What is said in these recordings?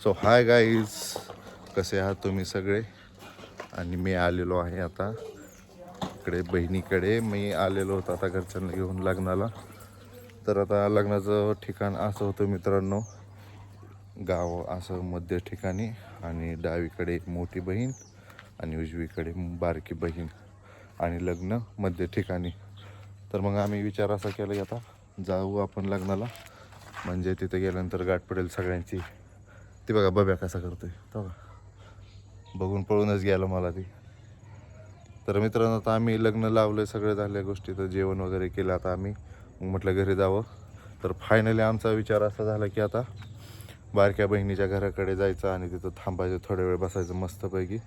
So hi guys, कसे आहात तुम्ही सगळे. आणि मी आलेलो आहे आता इकडे बहिणीकडे. मी आलेलो होतो आता घरच्यांना घेऊन लग्नाला. तर आता लग्नाचं ठिकाण असं होतं मित्रांनो, गाव असं मध्य ठिकाणी, आणि डावीकडे एक मोठी बहीण आणि उजवीकडे बारकी बहीण, आणि लग्न मध्य ठिकाणी. तर मग आम्ही विचार असा केला की आता जाऊ आपण लग्नाला, म्हणजे तिथे गेल्यानंतर गाठ पडेल सगळ्यांची. ती बघा बब्या कसा करतोय तो, बघून पळूनच गेलं मला ती. तर मित्रांनो आता आम्ही लग्न लावलं, सगळं झाल्या गोष्टी, तर जेवण वगैरे केलं. आता आम्ही मग म्हटलं घरी जावं. तर फायनली आमचा विचार असा झाला की आता बारक्या बहिणीच्या घराकडे जायचं आणि तिथं थांबायचं, थोड्या वेळ बसायचं मस्तपैकी.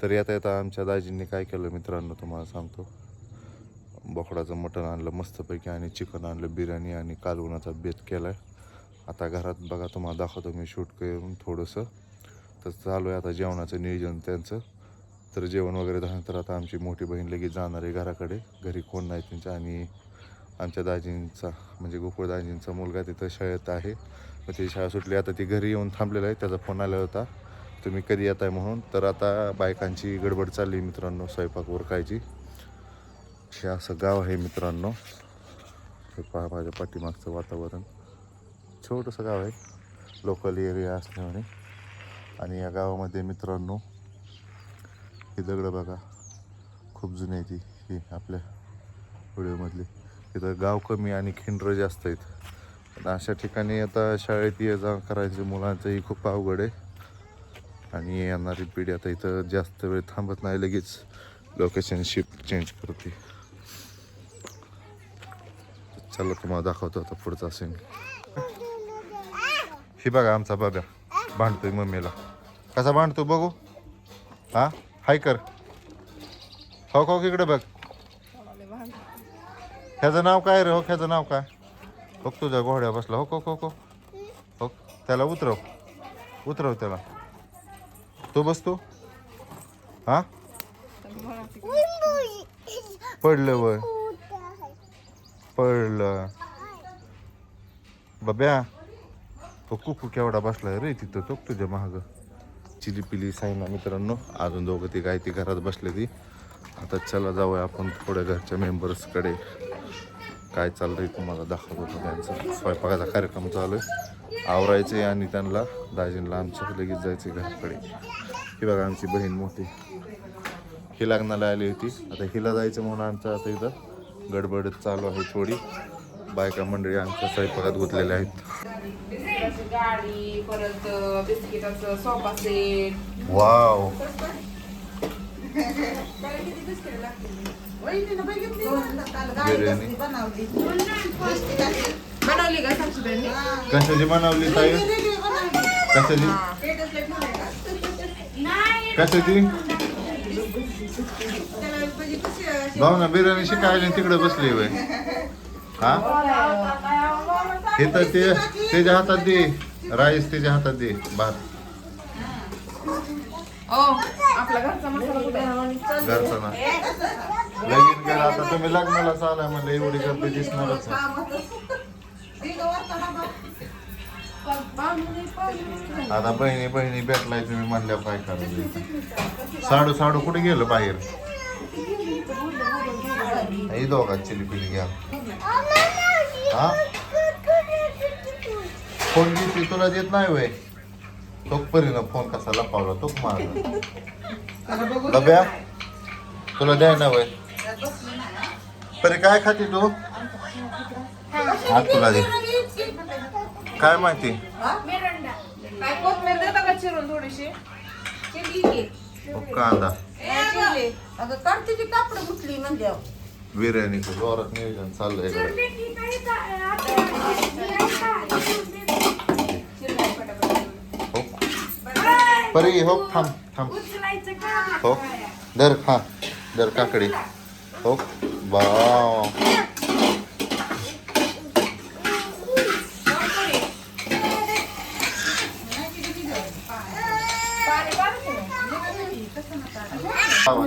तर येता येता आमच्या दाजींनी काय केलं मित्रांनो तुम्हाला सांगतो. बोकडाचं मटण आणलं मस्तपैकी, आणि चिकन आणलं, बिर्याणी आणि कालवणाचा बेत केला आहे. आता घरात बघा तुम्हाला दाखवतो मी शूट करून थोडंसं. तर चालू आहे आता जेवणाचं नियोजन त्यांचं. तर जेवण वगैरे झाल्यानंतर आता आमची मोठी बहीण लगेच जाणार आहे घराकडे. घरी कोण नाही त्यांच्या, आणि आमच्या दाजींचा म्हणजे गोकुळ दाजींचा मुलगा तिथं शाळेत आहे. मग ती शाळा सुटली, आता ती घरी येऊन थांबलेला आहे. त्याचा फोन आला होता तुम्ही कधी येत आहे म्हणून. तर आता बायकांची गडबड चालली मित्रांनो स्वयंपाक उरकायची. हे असं गाव आहे मित्रांनो. हे पहा माझ्या पाठीमागचं वातावरण. छोटंसं गाव आहे, लोकल एरिया असल्यामुळे. आणि या गावामध्ये मित्रांनो ही दगडं बघा खूप जुनी आहे ती, ही आपल्या व्हिडिओमधली. इथं गाव कमी आणि खिंडरं जास्त आहेत. पण अशा ठिकाणी आता शाळेत ये जा करायचं मुलांचंही खूप अवघड आहे. आणि येणारी पिढी आता इथं जास्त वेळ थांबत नाही, लगेच लोकेशन शिफ्ट चेंज करते. चला तुम्हाला दाखवतो आता पुढचा सीन. ही बघा आमचा बाब्या भांडतोय मम्मीला. कसा भांडतो बघू. हा हाय कर. हो हो इकडे बघ. ह्याचं नाव काय रे? हो ह्याचं नाव काय? हो तुझ्या घोड्या बसला. हो हो हो हो त्याला उतरव, उतरव त्याला. तो बसतो. हा पडलं वय, पडलं बाब्या. तो कुकू केवढा बसलाय रे तिथं, तो तुझ्या महाग. चिली पिली साईना मित्रांनो, अजून दोघं ती काय ती घरात बसले ती. आता चला जाऊया आपण थोड्या घरच्या मेंबर्सकडे. काय चाललंय तुम्हाला दाखवतो. त्यांचा स्वयंपाकाचा कार्यक्रम चालू आहे, आवरायचे आणि त्यांना दाजींना आमच्या लगेच जायचे घराकडे. ही बघा आमची बहीण मोठी, ही लग्नाला आली होती. आता हिला जायचं म्हणून आमचं आता इथं गडबड चालू आहे थोडी. बायका मंडळी आमच्या स्वयंपाकात गुंतलेल्या आहेत. गाडी, परत बिस्किटाचं सोफा सेट. वाव बिर्याणी बनवली का सासूबाईंनी? कशाची बनवली ताई? कशाची कशाची? भाऊ ना बिर्याणी शिकायला तिकडे बसली वय. हा हे तर ते त्याच्या हातात दे, राईस त्याच्या हातात दे, भात आपला घरचा मसाला कुठे आहे? घरचा ना. लगीन केलं आता तुम्ही लग्नाला चालाय म्हणलं एवढी गर्दी दिसणारच. आता बहिणी बहिणी भेटलाय तुम्ही म्हणल्या काय करायचं. साडू साडू कुठे गेलं बाहेर? ही दोघात चिली पिली घ्या. हा फोन घेतली तुला देत नाही वय. तो परीनं फोन कसा लपावला तो माझा. डब्या तुला द्याय ना वय. परी काय खाते तू? हा तुला दे. काय माहिती? काय कोथमीर देता का चिरून थोडीशी? कांदा अगं कार्तिकी कापड गुतली म्हणजे बिर्याणीचं जोरात नियोजन चाललंय. हो परी हो थांब थांब. हो दर खा, दर काकडी. हो वाव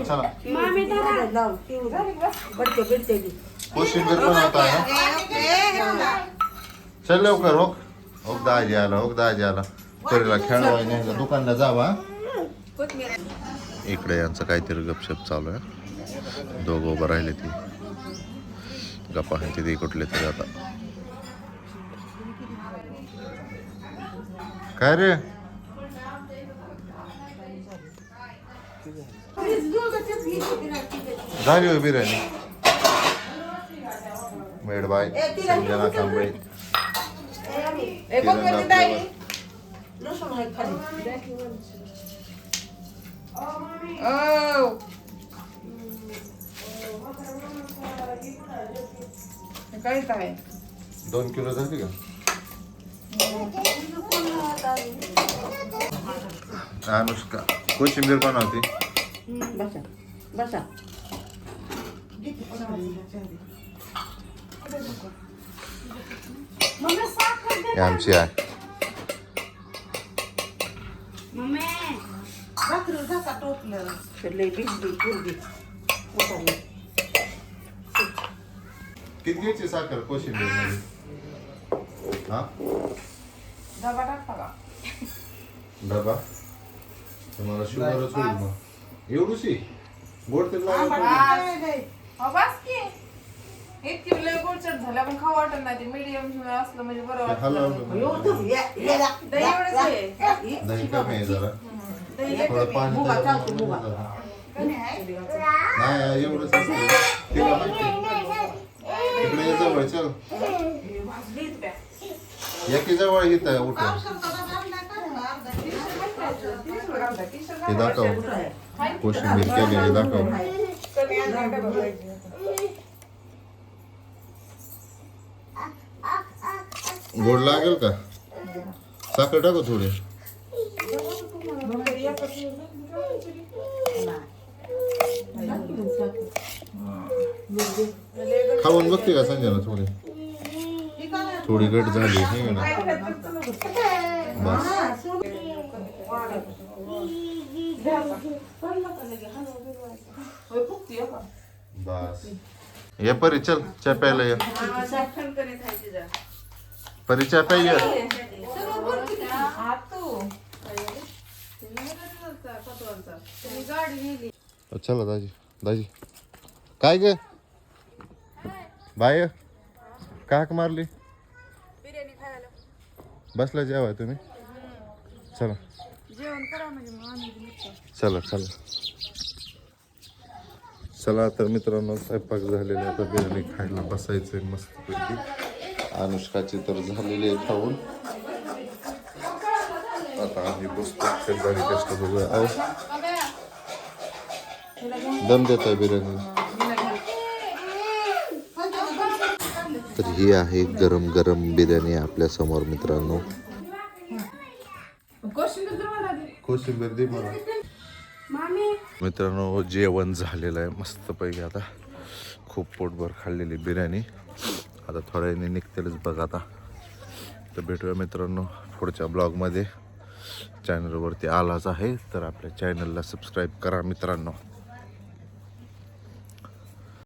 चला. कोशिंबीर पण होत आहे ना. चल लवकर. हो हो दाजी आला, हो दाजी आला. परीला खेळवाय नाही दुकानला जावा. कोथमीर इकडे यांचं काहीतरी गपशप चालू आहे. दोघं उभं राहिले ती गप्पा आहे तिथे कुठले तरी. आता काय रे झाली हो बिर्याणी. मेडबाई संजना कांबळे कोथमीर ताई लसूण आहे खाली. ओ काय आहे 2 किलो झाली का? अनुष्का कोशिंबीर बनवते. बसा बसा. ही आमची आहे. भाकरी झाका टोपलं तर लय भिजली पुरली उतरली. किती घ्यायची साखर कोशिंबीर मध्ये? हा डबा टाकता का डबा तुम्हाला शुगरच होईल मग. एवढूशी गोड तेल लागत नाही. बस की इतकी लय गोडचट झाला पण खाऊ वाटत नाही. ते मीडियम असलं म्हणजे बरं वाटतं. हलवलं दही एवढंच आहे. दही कमी आहे जरा. दही लय थोडं कमी. पाणी मुगा त्याला चालतो, मुगा. नाही एवढंच असेल. तिला माहिती. इकडे ये जवळ चल. भाजलीच प्या. एकी जवळ इथं उठ. हे दाखव कोशिंबीर केलेली दाखव. कमी आणलं डबा पाहिजे. गोड लागेल का? साखर टाकू थोडी. खाऊन बघते का संजना थोडी? थोडी गट झाली हे ना. बस बस ये परी चल चा प्यायला ये. परी चा प्याय ये. चला दाजी दाजी काय ग बाय काक मारली. बिर्याणी खायला बसला जेवाय तुम्ही. चला जेवण करा म्हणजे मग आम्ही चला चला चला. तर मित्रांनो स्वयंपाक झालेला आहे. आता बिर्याणी खायला बसायचंय मस्तपैकी. अनुष्काची तर झालेली आहे खाऊन. आता आम्ही बसतो शेजारी कष्ट बघूया. अहो दम देत आहे बिर्याणी. तर ही आहे गरम गरम बिर्याणी आपल्या समोर मित्रांनो. कोशिंबीर दे मला. मित्रांनो जेवण झालेलं आहे मस्तपैकी. आता खूप पोटभर खाल्लेली बिर्याणी. आता थोड्या वेळाने निघतेलच बघ आता. तर भेटूया मित्रांनो पुढच्या ब्लॉगमध्ये. चॅनलवरती आलाच आहे तर आपल्या चॅनलला सबस्क्राईब करा मित्रांनो.